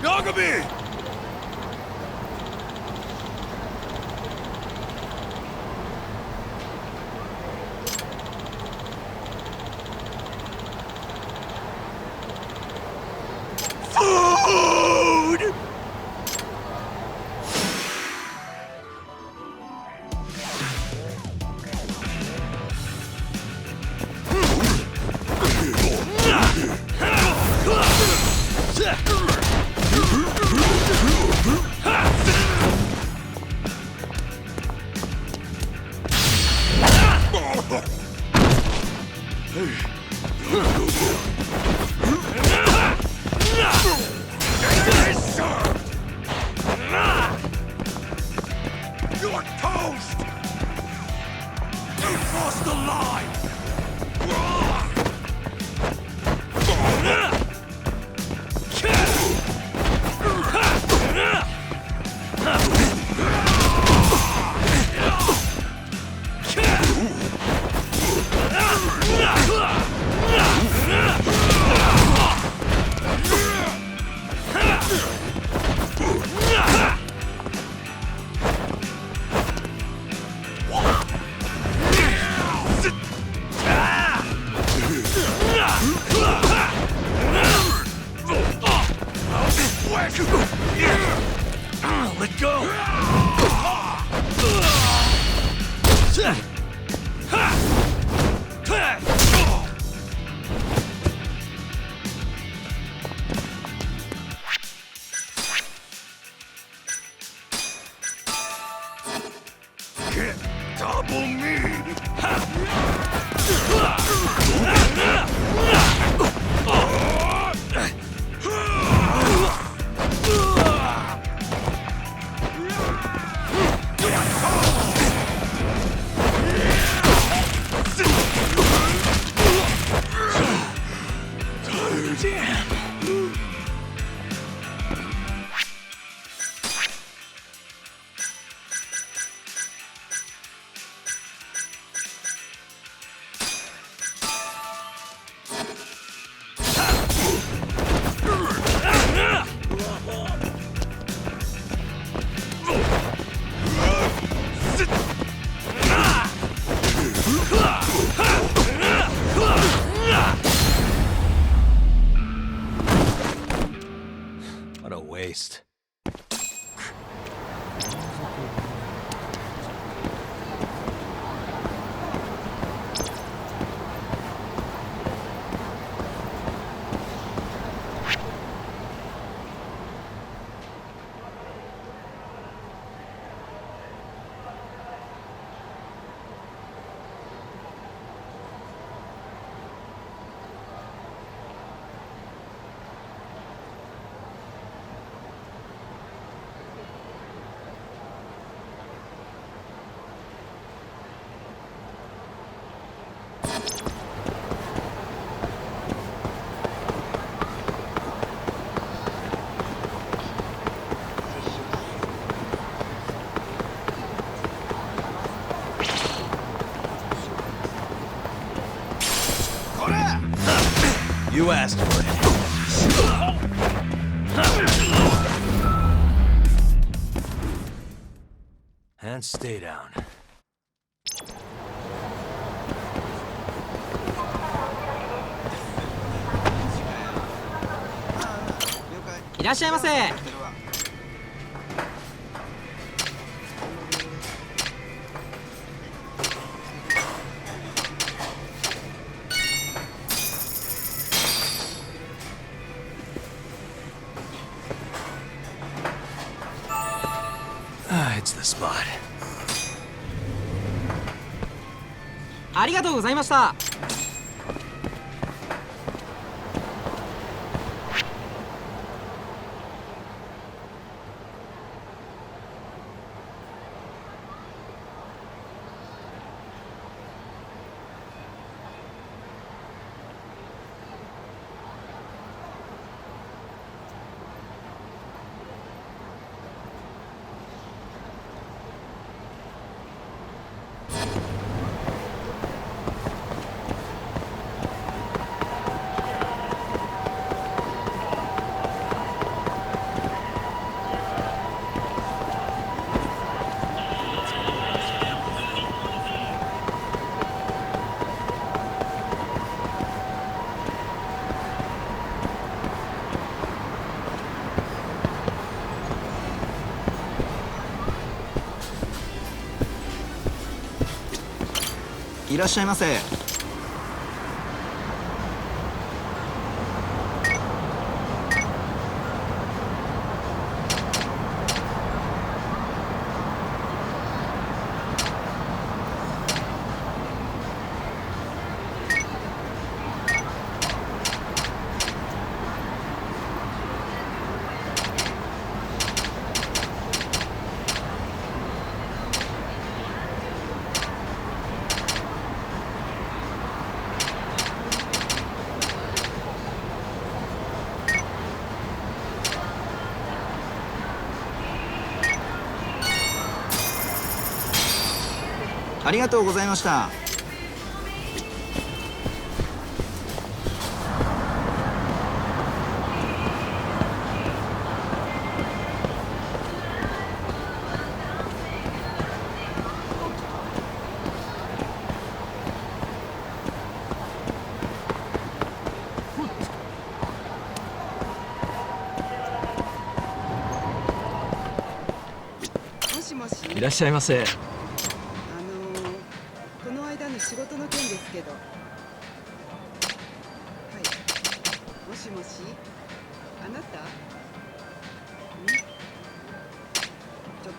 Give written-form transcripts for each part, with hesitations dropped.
Nagami! Food! You're toast! You crossed the line! Let go! Get double meat! What a waste. You asked for it. And stay down. いらっしゃいませ。It's the spot. ありがとうございました。いらっしゃいませ。ありがとうございました。もしもし。いらっしゃいませ。この間の仕事の件ですけど。はい。もしもし。あなた。ちょっ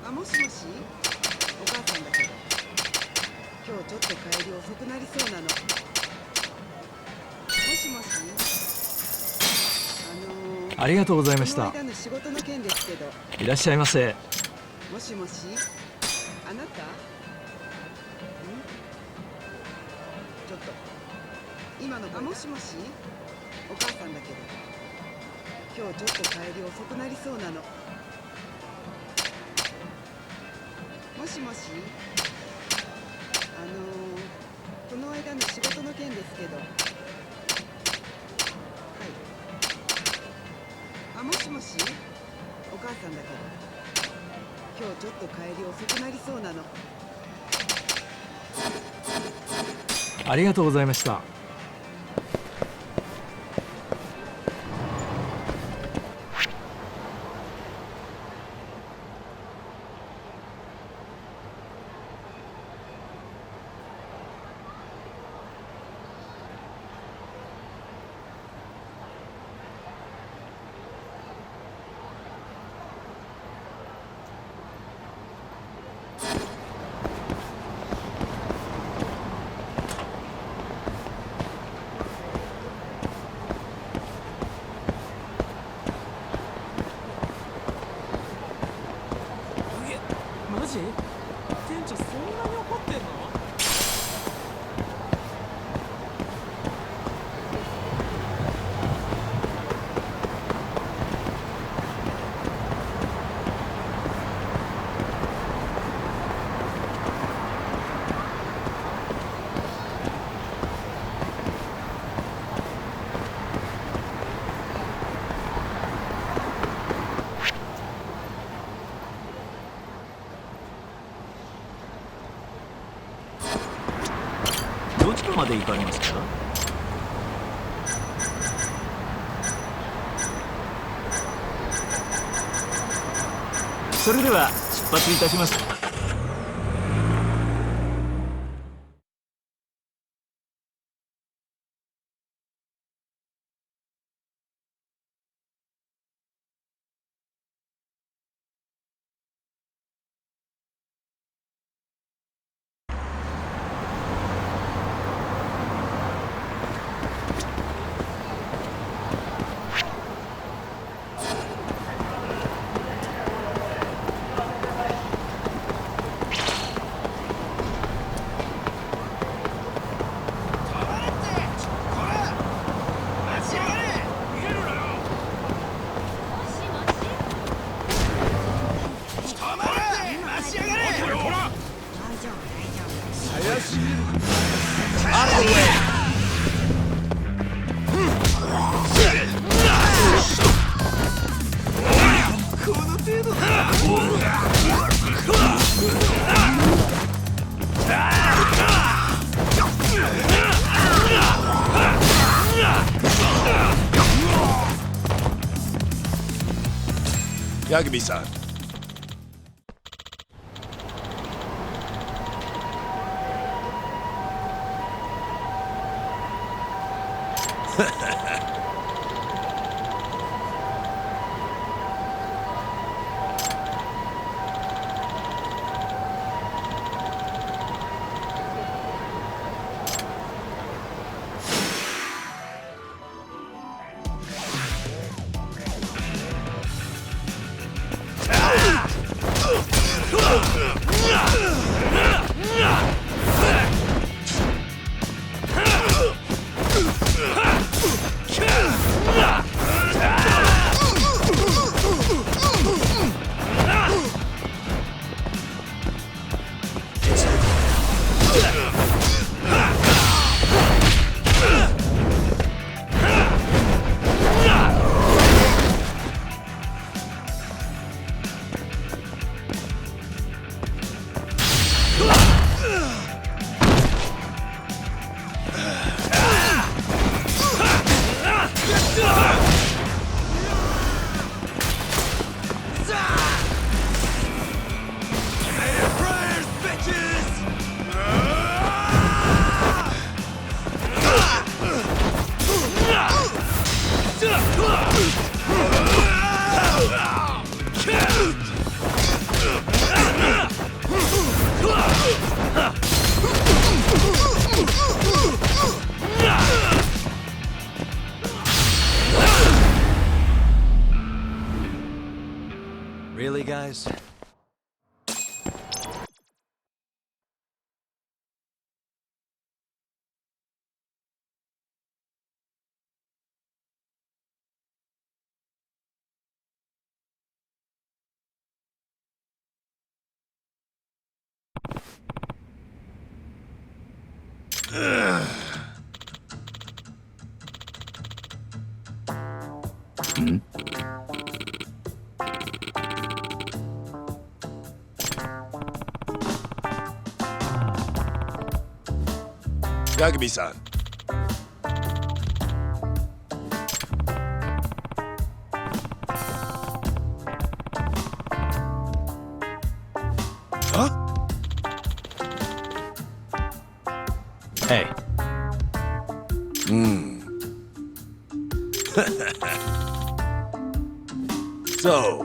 と。もしもし。お母さんだけど。今日ちょっと帰り遅くなりそうなの。もしもし。ありがとうございました。この間の仕事の件ですけど。いらっしゃいませ。もしもし。あなた。ちょっと今のもしもしお母さんだけど今日ちょっと帰り遅くなりそうなの。もしもしこの間の仕事の件ですけど。はい。もしもしお母さんだけど今日ちょっと帰り遅くなりそうなの。ありがとうございました。マジ？店長そんなに怒ってんの？どちらまで行かれますか？それでは出発いたします。ヤグビさん。Really, guys? Yagami-san. Huh? Hey, So,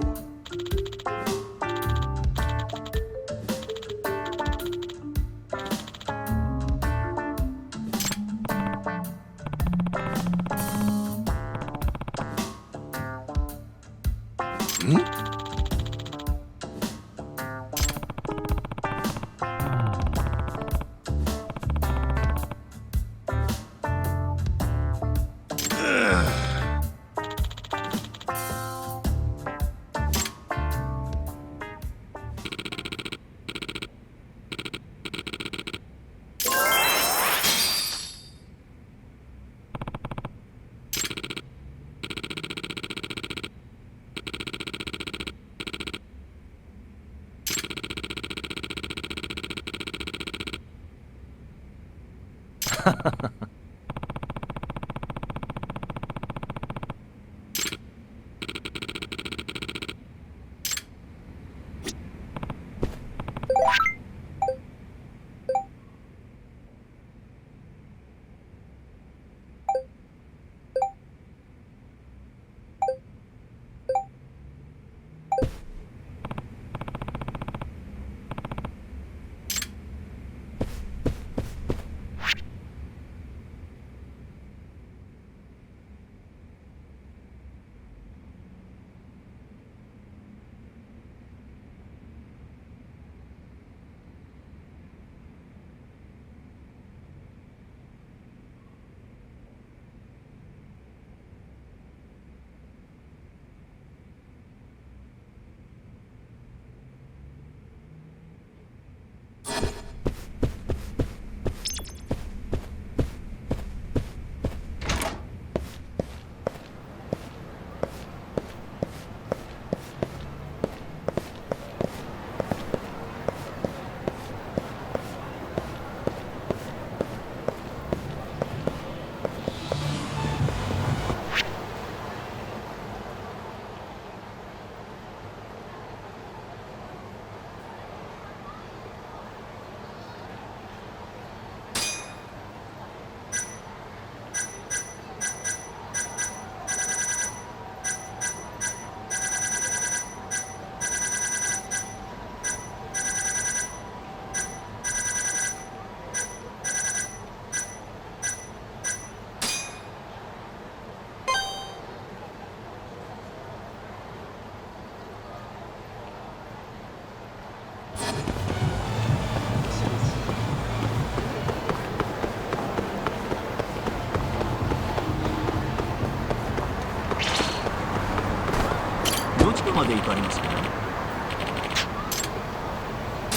どちらまで行かれますか？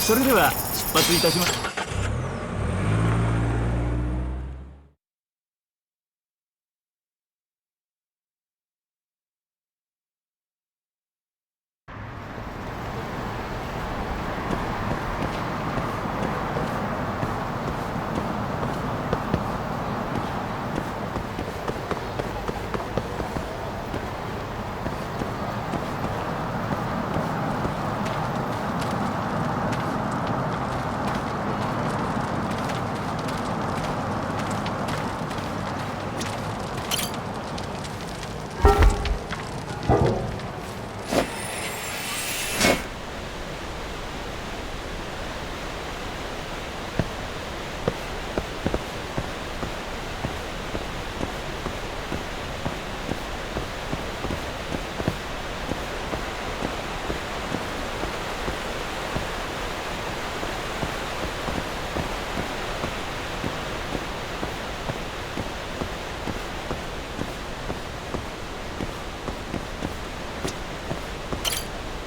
それでは出発いたします。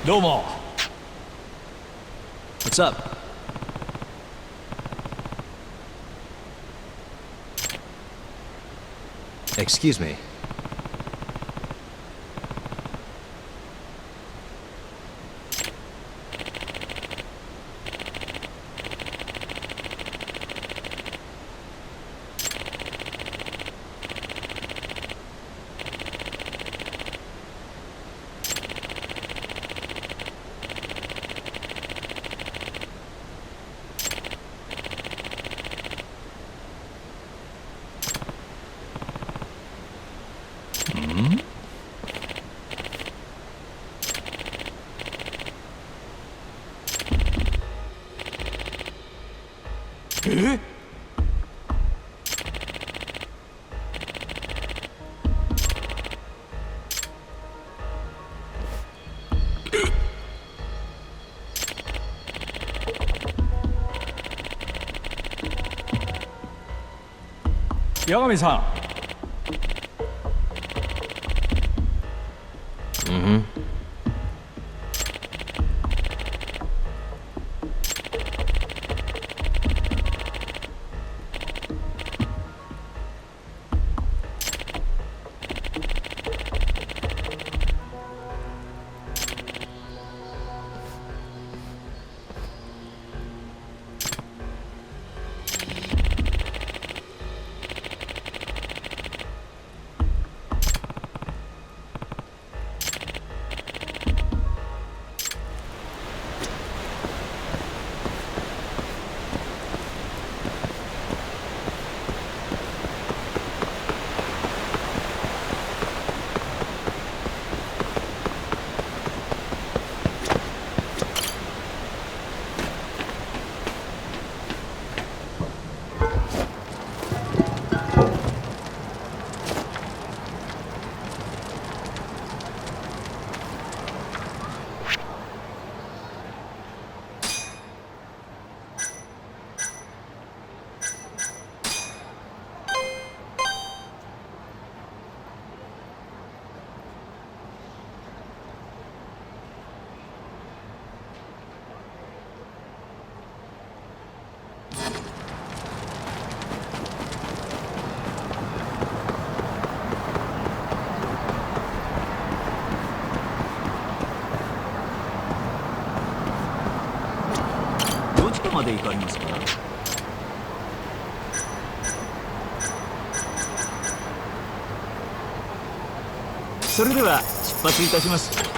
どうも。 What's up? Excuse me. Hmm? え？八神さん。Mm-hmm. .どちらまで行かれますか？それでは出発いたします。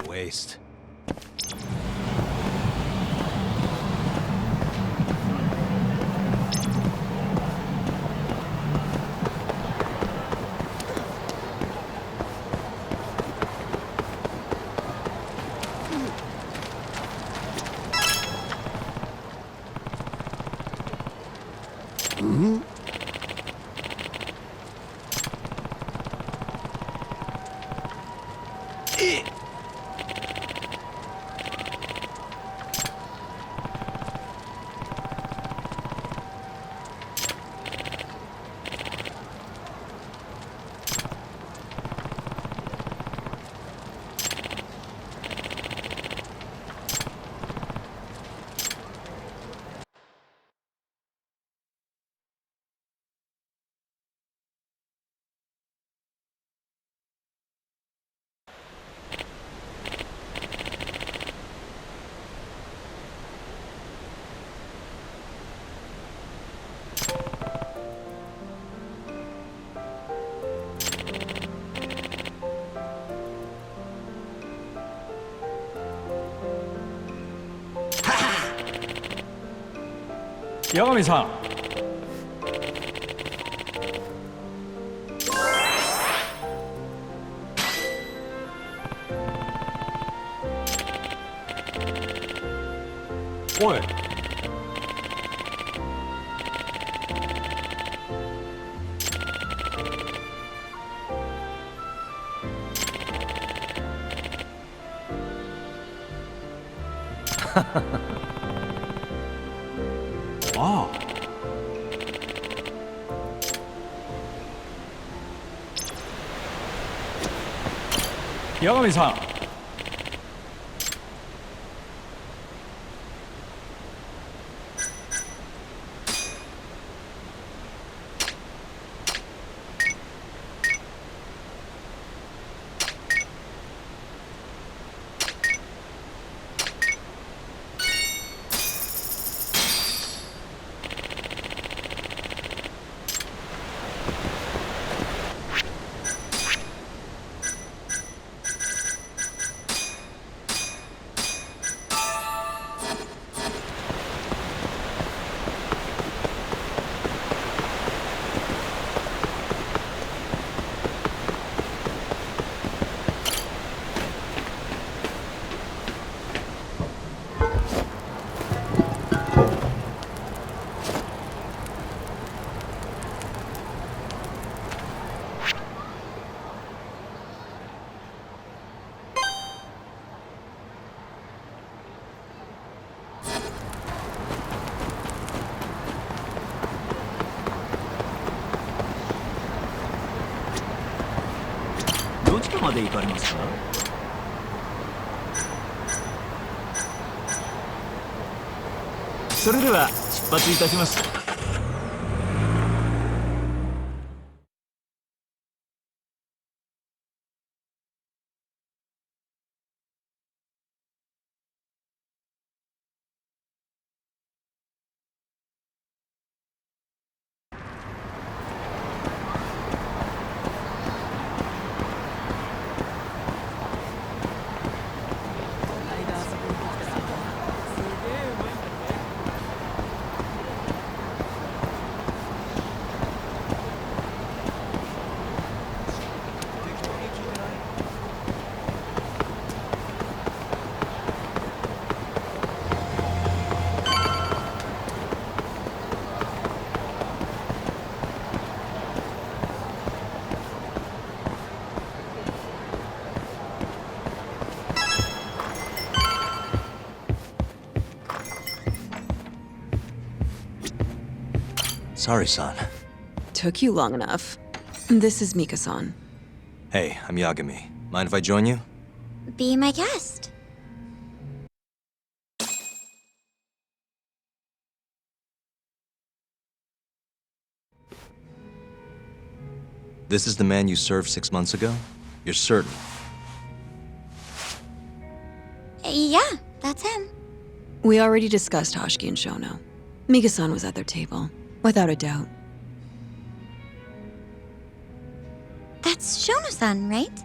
Waste. Mm-hmm. 八神さん。おい。ああ。八神さん。どちらまで行かれますか？それでは出発いたします。Sorry, son. Took you long enough. This is Mika-san. Hey, I'm Yagami. Mind if I join you? Be my guest. This is the man you served 6 months ago? You're certain? Yeah, that's him. We already discussed Hoshiki and Shono. Mika-san was at their table, without a doubt. That's Shono-san, right?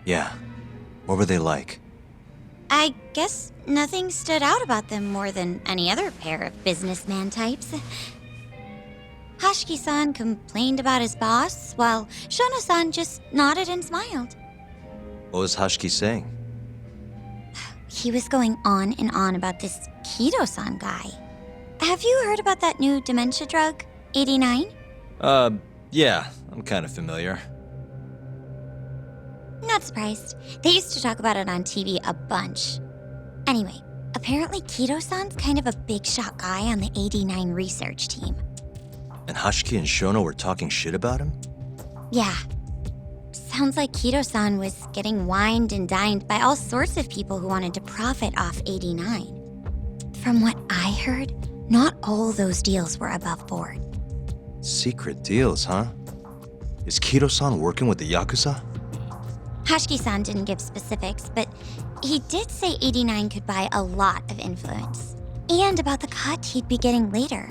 Yeah. What were they like? I guess nothing stood out about them more than any other pair of businessman types. Hoshiki-san complained about his boss, while Shono-san just nodded and smiled. What was Hashiki saying? He was going on and on about this Kido-san guy. Have you heard about that new dementia drug, 89? Yeah, I'm kind of familiar. Not surprised. They used to talk about it on TV a bunch. Anyway, apparently Kido-san's kind of a big shot guy on the 89 research team. And Hashiki and Shono were talking shit about him? Yeah. Sounds like Kido-san was getting wined and dined by all sorts of people who wanted to profit off 89. From what I heard, not all those deals were above board. Secret deals, huh? Is Kido-san working with the Yakuza? Hashiki-san didn't give specifics, but he did say 89 could buy a lot of influence. And about the cut he'd be getting later.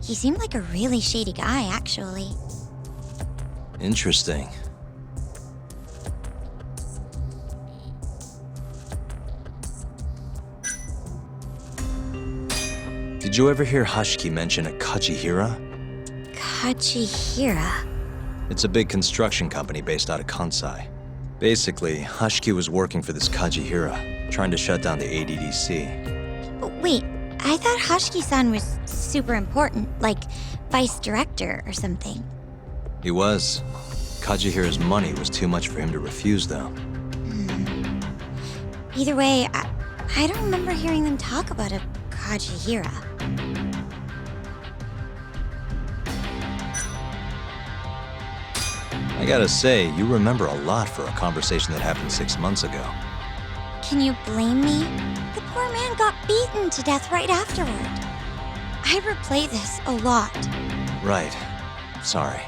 He seemed like a really shady guy, actually. Interesting. Did Did you ever hear Hashiki mention a Kajihira? Kajihira. It's a big construction company based out of Kansai. Basically, Hashiki was working for this Kajihira, trying to shut down the ADDC. Wait, I thought Hashiki-san was super important, like vice director or something. He was. Kajihira's money was too much for him to refuse, though. Either way, I don't remember hearing them talk about a Kajihira. I gotta say, you remember a lot for a conversation that happened 6 months ago. Can you blame me? The poor man got beaten to death right afterward. I replay this a lot. Right. Sorry.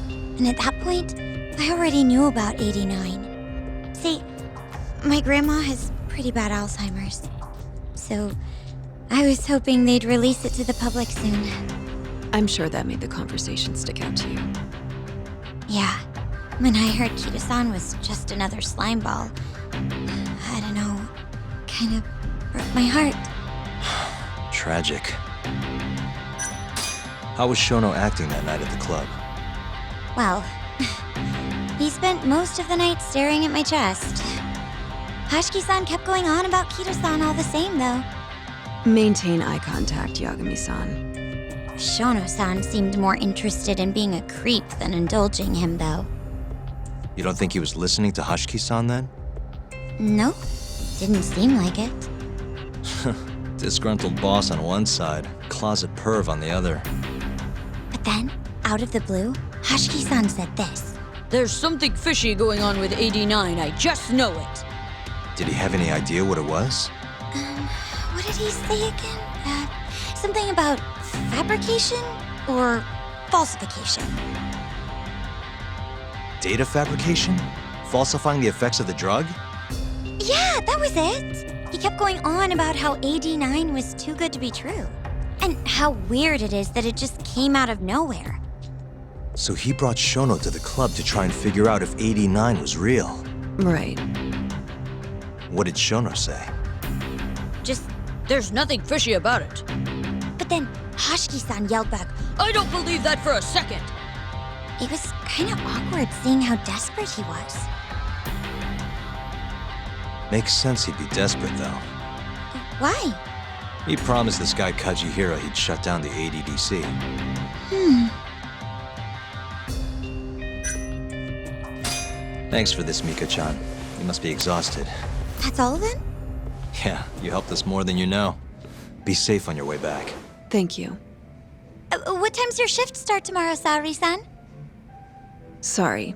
And at that point, I already knew about 89. See, my grandma has pretty bad Alzheimer's. So, I was hoping they'd release it to the public soon. I'm sure that made the conversation stick out to you. Yeah, when I heard Kito-san was just another slime ball, I don't know, kind of broke my heart. Tragic. How was Shono acting that night at the club? Well, he spent most of the night staring at my chest. Hashiki-san kept going on about Kito-san all the same, though. Maintain eye contact, Yagami-san. Shono-san seemed more interested in being a creep than indulging him, though. You don't think he was listening to Hashiki-san then? Nope, didn't seem like it. Disgruntled boss on one side, closet perv on the other. But then, out of the blue, Hashiki-san said this. There's something fishy going on with 89, I just know it. Did he have any idea what it was? What did he say again? Something about fabrication or falsification? Data fabrication? Falsifying the effects of the drug? Yeah, that was it. He kept going on about how 89 was too good to be true. And how weird it is that it just came out of nowhere. So he brought Shono to the club to try and figure out if 89 was real. Right. What did Shono say? Just, there's nothing fishy about it. But then Hashiki-san yelled back, I don't believe that for a second. it was kind of awkward seeing how desperate he was. Makes sense he'd be desperate, though. Why? He promised this guy Kajihira he'd shut down the ADDC. Thanks for this, Mika-chan. You must be exhausted. That's all then? Yeah, you helped us more than you know. Be safe on your way back. Thank you. What time's your shift start tomorrow, Saori-san? Sorry.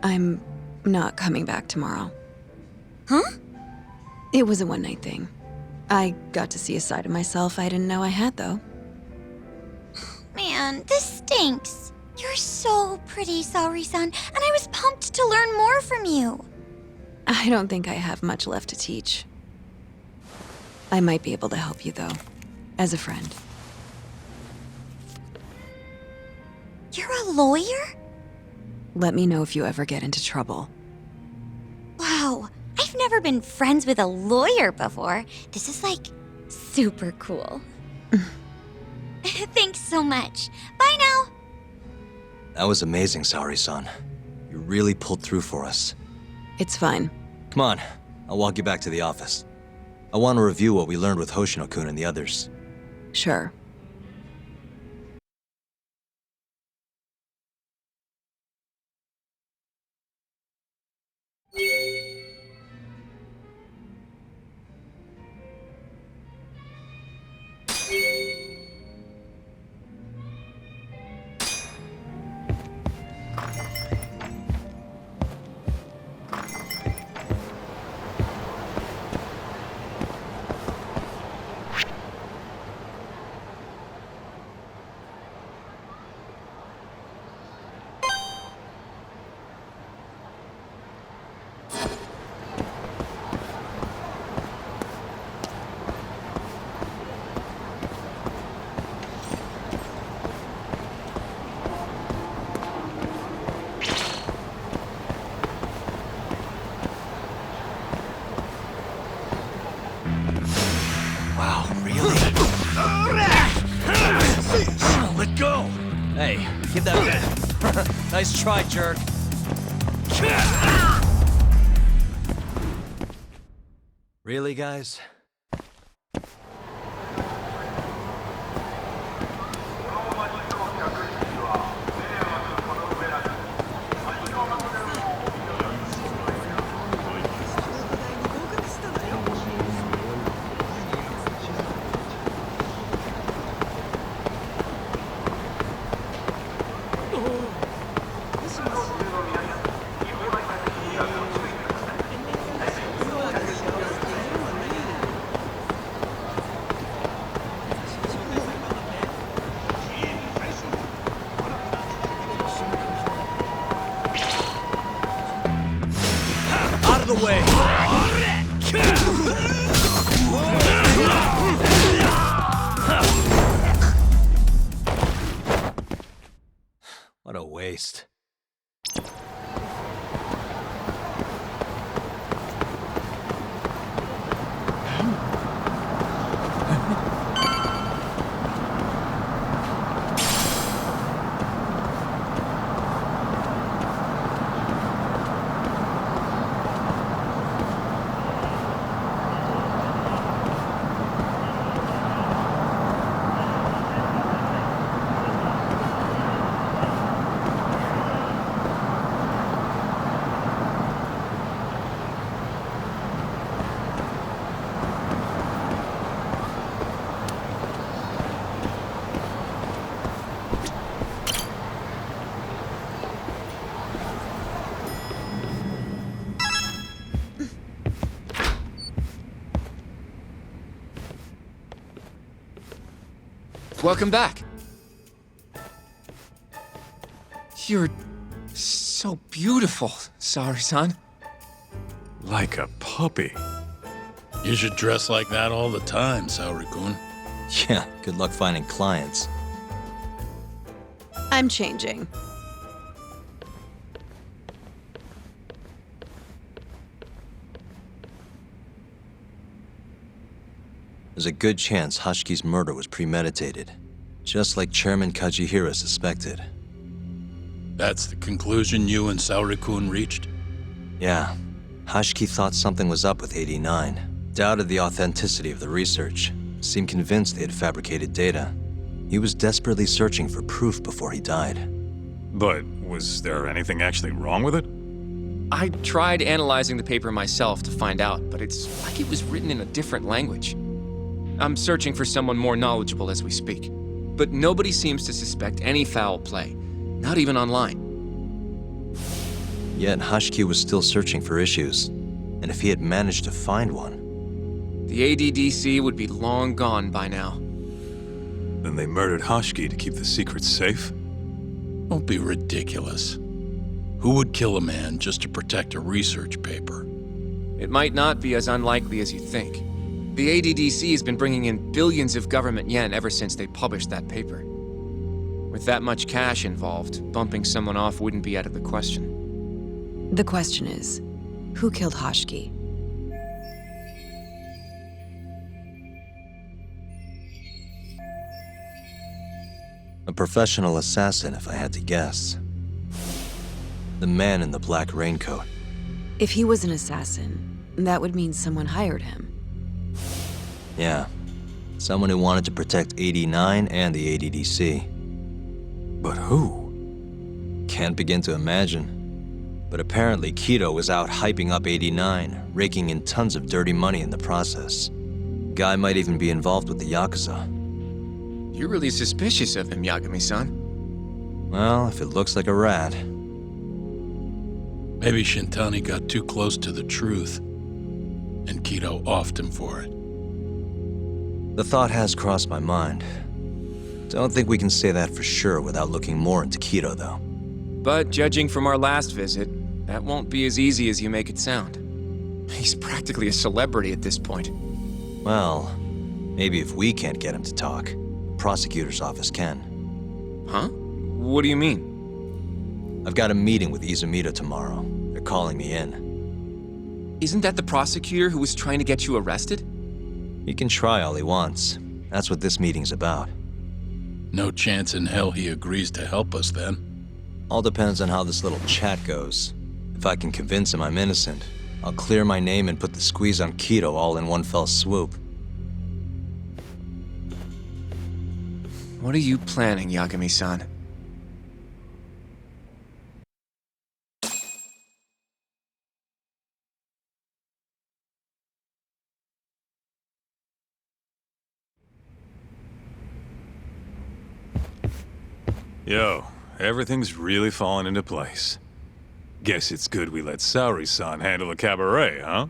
I'm not coming back tomorrow. Huh? It was a one-night thing. I got to see a side of myself I didn't know I had, though. Man, this stinks. You're so pretty, Saori-san, and I was pumped to learn more from you. I don't think I have much left to teach. I might be able to help you, though, as a friend. You're a lawyer? Let me know if you ever get into trouble. Wow, I've never been friends with a lawyer before. This is like super cool. Thanks so much. Bye now. That was amazing, Saori-san. You really pulled through for us. It's fine. Come on, I'll walk you back to the office. I want to review what we learned with Hoshino-kun and the others. Sure. Wow, really? Hey, give that back. Nice try, jerk. Really, guys? Out of the way! What a waste. Welcome back. You're so beautiful, Saori-san. Like a puppy. You should dress like that all the time, Saori-kun. Yeah, good luck finding clients. I'm changing. There's a good chance Hashki's murder was premeditated, just like Chairman Kajihira suspected. That's the conclusion you and Saori-kun reached? Yeah, Hashki thought something was up with 89, doubted the authenticity of the research, seemed convinced they had fabricated data. He was desperately searching for proof before he died. But was there anything actually wrong with it? I tried analyzing the paper myself to find out, but it's like it was written in a different language. I'm searching for someone more knowledgeable as we speak. But nobody seems to suspect any foul play, not even online. Yet Hashki was still searching for issues, and if he had managed to find one... The ADDC would be long gone by now. Then they murdered Hashki to keep the secret safe? Don't be ridiculous. Who would kill a man just to protect a research paper? It might not be as unlikely as you think. The ADDC has been bringing in billions of government yen ever since they published that paper. With that much cash involved, bumping someone off wouldn't be out of the question. The question is, who killed Hashki? A professional assassin, if I had to guess. The man in the black raincoat. If he was an assassin, that would mean someone hired him. Yeah, someone who wanted to protect 89 and the ADDC. But who? Can't begin to imagine. But apparently Kido was out hyping up 89, raking in tons of dirty money in the process. Guy might even be involved with the Yakuza. You're really suspicious of him, Yagami-san. Well, if it looks like a rat. Maybe Shintani got too close to the truth, and Kido offed him for it. The thought has crossed my mind. Don't think we can say that for sure without looking more into Kido, though. But judging from our last visit, that won't be as easy as you make it sound. He's practically a celebrity at this point. Well, maybe if we can't get him to talk, the prosecutor's office can. Huh? What do you mean? I've got a meeting with Izumida tomorrow. They're calling me in. Isn't that the prosecutor who was trying to get you arrested? He can try all he wants. That's what this meeting's about. No chance in hell he agrees to help us then. All depends on how this little chat goes. If I can convince him I'm innocent, I'll clear my name and put the squeeze on Keto all in one fell swoop. What are you planning, Yagami-san? Yo, everything's really falling into place. Guess it's good we let Saori-san handle the cabaret, huh?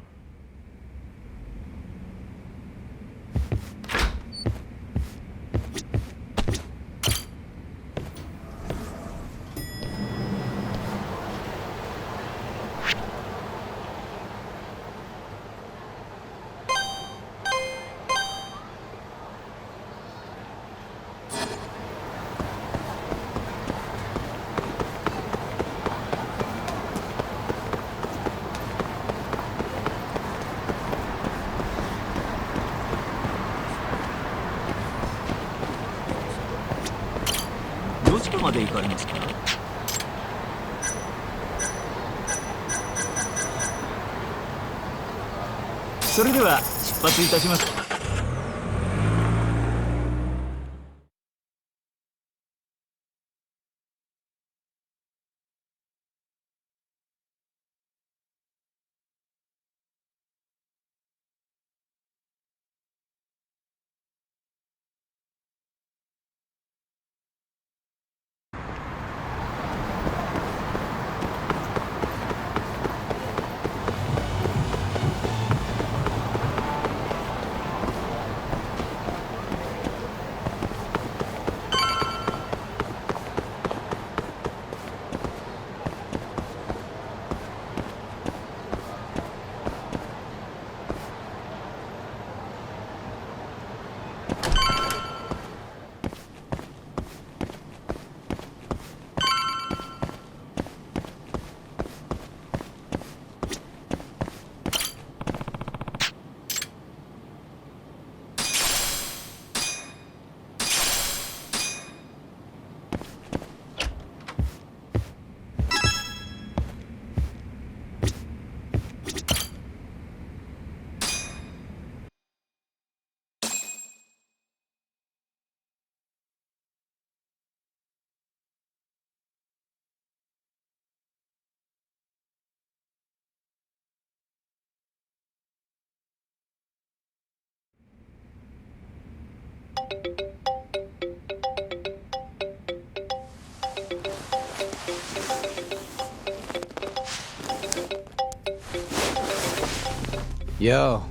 Yo.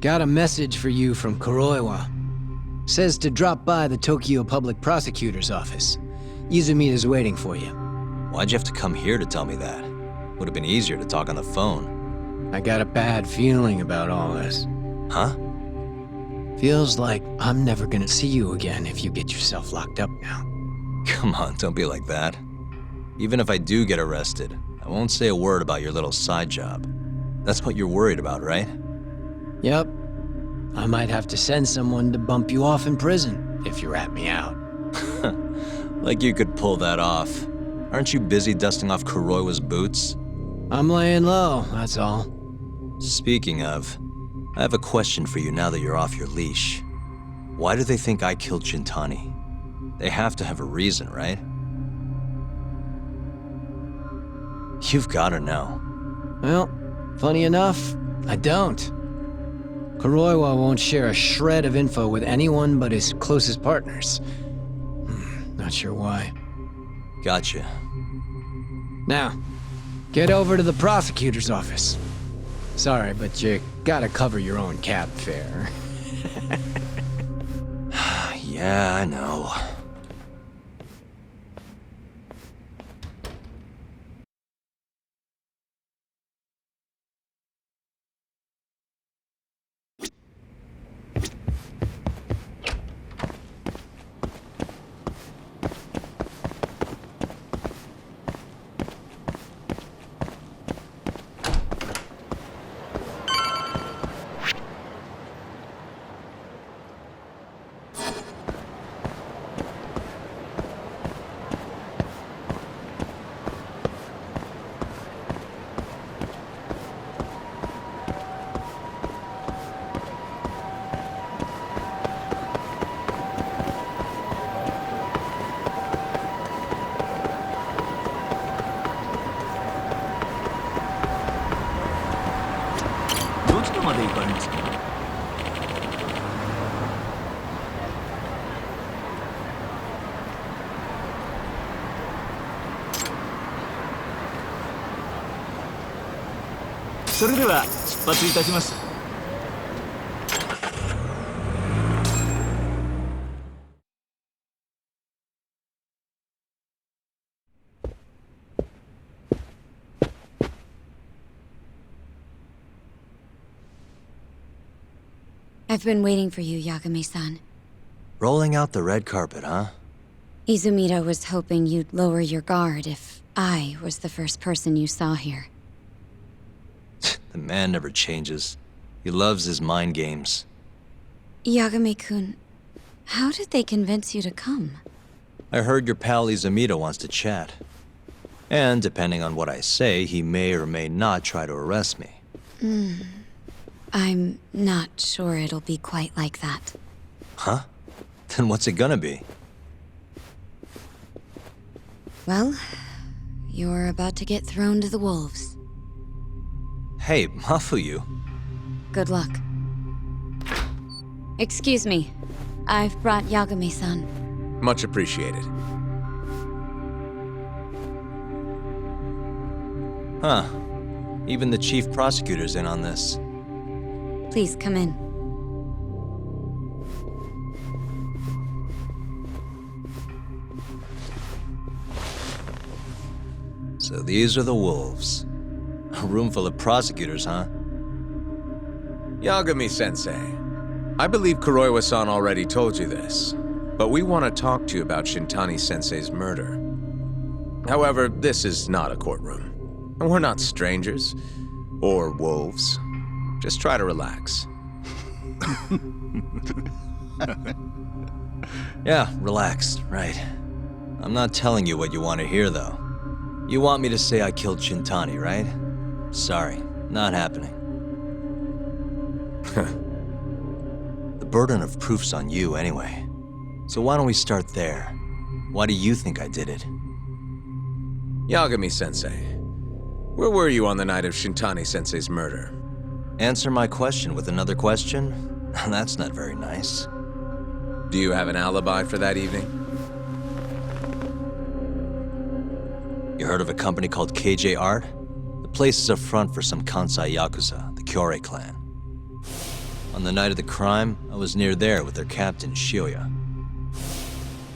Got a message for you from Kuroiwa. Says to drop by the Tokyo Public Prosecutor's office. Izumida's waiting for you. Why'd you have to come here to tell me that? Would have been easier to talk on the phone. I got a bad feeling about all this. Huh? Feels like I'm never gonna see you again if you get yourself locked up now. Come on, don't be like that. Even if I do get arrested, I won't say a word about your little side job. That's what you're worried about, right? Yep. I might have to send someone to bump you off in prison if you rat me out. Like you could pull that off. Aren't you busy dusting off Kuroiwa's boots? I'm laying low, that's all. Speaking of, I have a question for you now that you're off your leash. Why do they think I killed Shintani? They have to have a reason, right? You've gotta know. Well, funny enough, I don't. Kuroiwa won't share a shred of info with anyone but his closest partners. Not sure why. Gotcha. Now, get over to the prosecutor's office. Sorry, but you gotta cover your own cab fare. Yeah, I know. こまで行かれますか？それでは出発いたします。I've been waiting for you, Yagami-san. Rolling out the red carpet, huh? Izumida was hoping you'd lower your guard if I was the first person you saw here. The man never changes. He loves his mind games. Yagami-kun, how did they convince you to come? I heard your pal Izumida wants to chat. And depending on what I say, he may or may not try to arrest me. I'm not sure it'll be quite like that. Huh? Then what's it gonna be? Well, you're about to get thrown to the wolves. Hey, Mafuyu. Good luck. Excuse me. I've brought Yagami-san. Much appreciated. Huh. Even the chief prosecutor's in on this. Please come in. So these are the wolves. A room full of prosecutors, huh? Yagami-sensei, I believe Kuroiwa-san already told you this, but we want to talk to you about Shintani-sensei's murder. However, this is not a courtroom, and we're not strangers, or wolves. Just try to relax. Yeah, relaxed, right. I'm not telling you what you want to hear, though. You want me to say I killed Shintani, right? Sorry, not happening. The burden of proof's on you anyway. So why don't we start there? Why do you think I did it? Yagami-sensei, where were you on the night of Shintani-sensei's murder? Answer my question with another question? That's not very nice. Do you have an alibi for that evening? You heard of a company called KJ Art? The place is a front for some Kansai Yakuza, the Kyorei clan. On the night of the crime, I was near there with their captain, Shioya.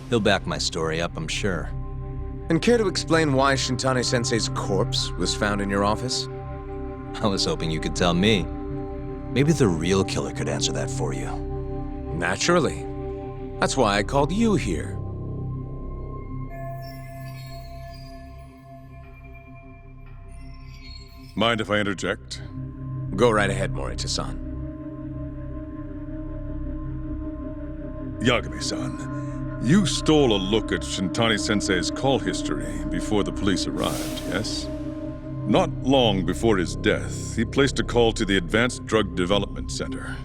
He'll back my story up, I'm sure. And care to explain why Shintani-sensei's corpse was found in your office? I was hoping you could tell me. Maybe the real killer could answer that for you. Naturally. That's why I called you here. Mind if I interject? Go right ahead, Morita-san. Yagami-san, you stole a look at Shintani-sensei's call history before the police arrived, yes? Not long before his death, he placed a call to the Advanced Drug Development Center.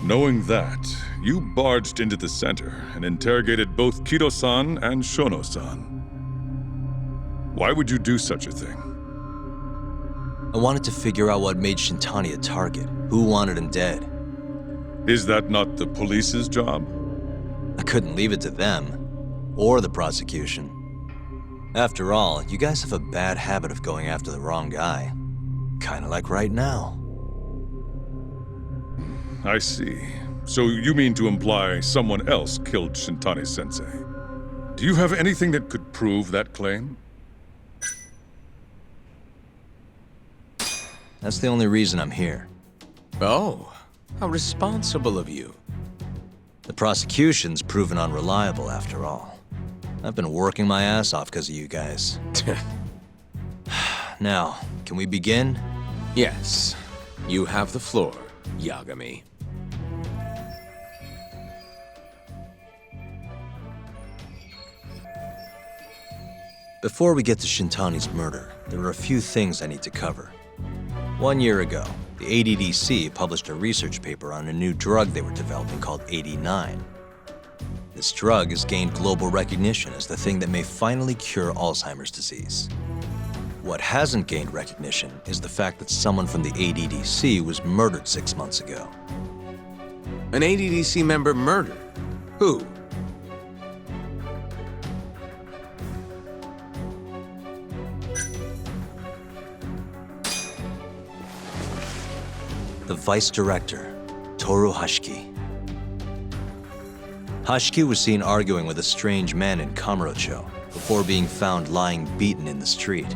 Knowing that, you barged into the center and interrogated both Kido-san and Shono-san. Why would you do such a thing? I wanted to figure out what made Shintani a target, who wanted him dead. Is that not the police's job? I couldn't leave it to them, or the prosecution. After all, you guys have a bad habit of going after the wrong guy. Kinda like right now. I see. So you mean to imply someone else killed Shintani-sensei? Do you have anything that could prove that claim? That's the only reason I'm here. Oh, how responsible of you. The prosecution's proven unreliable, after all. I've been working my ass off because of you guys. Now, can we begin? Yes. You have the floor, Yagami. Before we get to Shintani's murder, there are a few things I need to cover. 1 year ago, the ADDC published a research paper on a new drug they were developing called 89. This drug has gained global recognition as the thing that may finally cure Alzheimer's disease. What hasn't gained recognition is the fact that someone from the ADDC was murdered 6 months ago. An ADDC member murdered? Who? The Vice Director, Toru Hashiki. Hashiki was seen arguing with a strange man in Kamurocho before being found lying beaten in the street.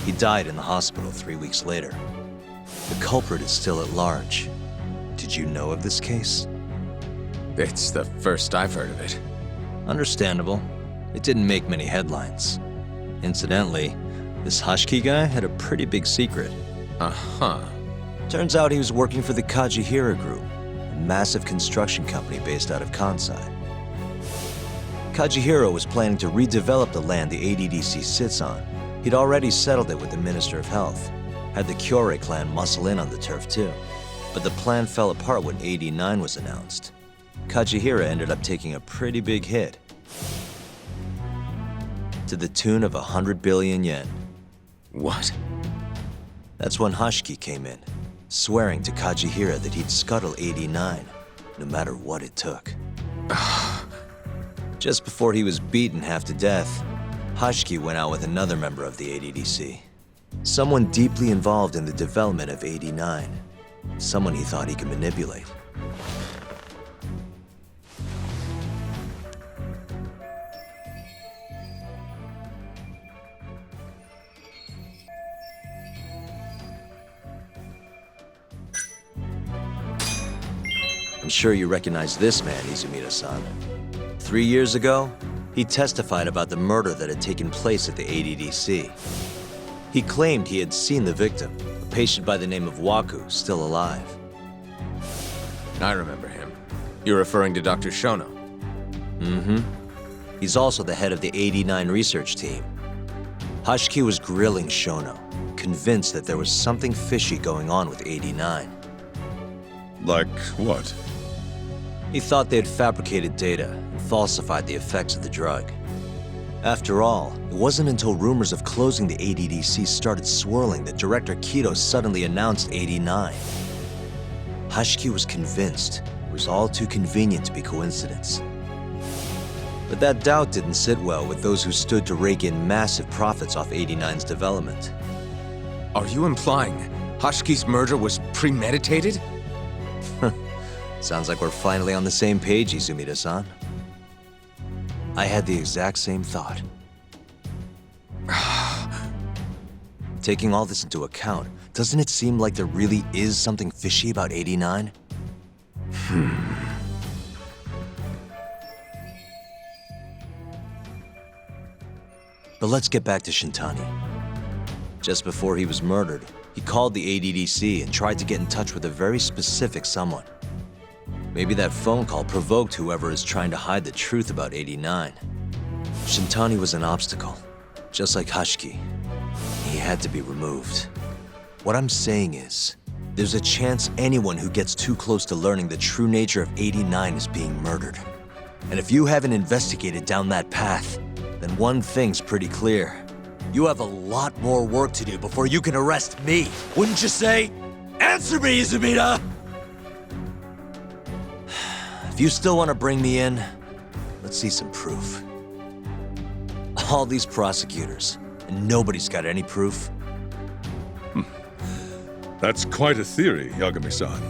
He died in the hospital 3 weeks later. The culprit is still at large. Did you know of this case? It's the first I've heard of it. Understandable. It didn't make many headlines. Incidentally, this Hashiki guy had a pretty big secret. Uh-huh. Turns out he was working for the Kajihira Group, a massive construction company based out of Kansai. Kajihira was planning to redevelop the land the ADDC sits on. He'd already settled it with the Minister of Health, had the Kyorei clan muscle in on the turf too. But the plan fell apart when 89 was announced. Kajihira ended up taking a pretty big hit, to the tune of 100 billion yen. What? That's when Hashiki came in, swearing to Kajihira that he'd scuttle 89, no matter what it took. Just before he was beaten half to death, Hashiki went out with another member of the ADDC. Someone deeply involved in the development of 89. Someone he thought he could manipulate. I'm sure you recognize this man, Izumida-san. 3 years ago, he testified about the murder that had taken place at the ADDC. He claimed he had seen the victim, a patient by the name of Waku, still alive. I remember him. You're referring to Dr. Shono? Mm-hmm. He's also the head of the 89 research team. Hashiki was grilling Shono, convinced that there was something fishy going on with 89. Like what? He thought they had fabricated data and falsified the effects of the drug. After all, it wasn't until rumors of closing the ADDC started swirling that Director Kido suddenly announced 89. Hashiki was convinced it was all too convenient to be coincidence. But that doubt didn't sit well with those who stood to rake in massive profits off 89's development. Are you implying Hashiki's murder was premeditated? Sounds like we're finally on the same page, Izumida-san. I had the exact same thought. Taking all this into account, doesn't it seem like there really is something fishy about 89? But let's get back to Shintani. Just before he was murdered, he called the ADDC and tried to get in touch with a very specific someone. Maybe that phone call provoked whoever is trying to hide the truth about 89. Shintani was an obstacle, just like Hashiki. He had to be removed. What I'm saying is, there's a chance anyone who gets too close to learning the true nature of 89 is being murdered. And if you haven't investigated down that path, then one thing's pretty clear. You have a lot more work to do before you can arrest me, wouldn't you say? Answer me, Izumida! If you still want to bring me in, let's see some proof. All these prosecutors, and nobody's got any proof. That's quite a theory, Yagami-san.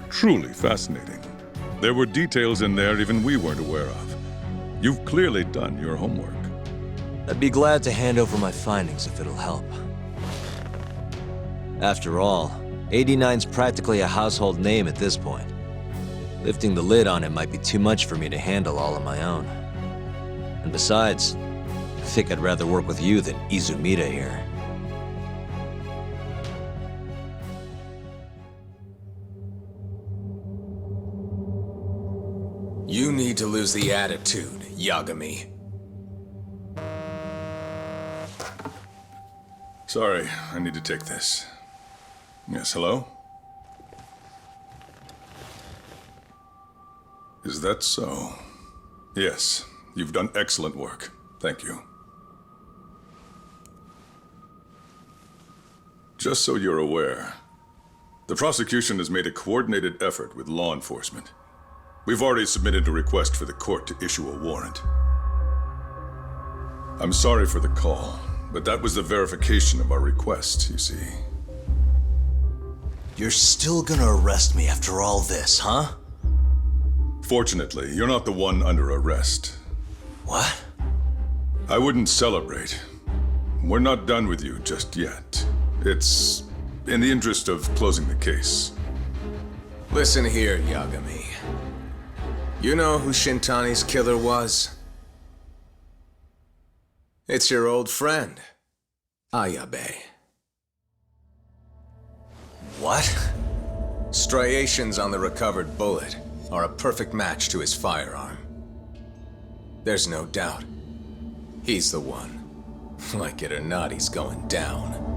Truly fascinating. There were details in there even we weren't aware of. You've clearly done your homework. I'd be glad to hand over my findings if it'll help. After all, 89's practically a household name at this point. Lifting the lid on it might be too much for me to handle all on my own. And besides, I think I'd rather work with you than Izumida here. You need to lose the attitude, Yagami. Sorry, I need to take this. Yes, hello? Is that so? Yes, you've done excellent work. Thank you. Just so you're aware, the prosecution has made a coordinated effort with law enforcement. We've already submitted a request for the court to issue a warrant. I'm sorry for the call, but that was the verification of our request, you see. You're still gonna arrest me after all this, huh? Fortunately, you're not the one under arrest. What? I wouldn't celebrate. We're not done with you just yet. It's in the interest of closing the case. Listen here, Yagami. You know who Shintani's killer was? It's your old friend, Ayabe. What? Striations on the recovered bullet are a perfect match to his firearm. There's no doubt. He's the one. Like it or not, he's going down.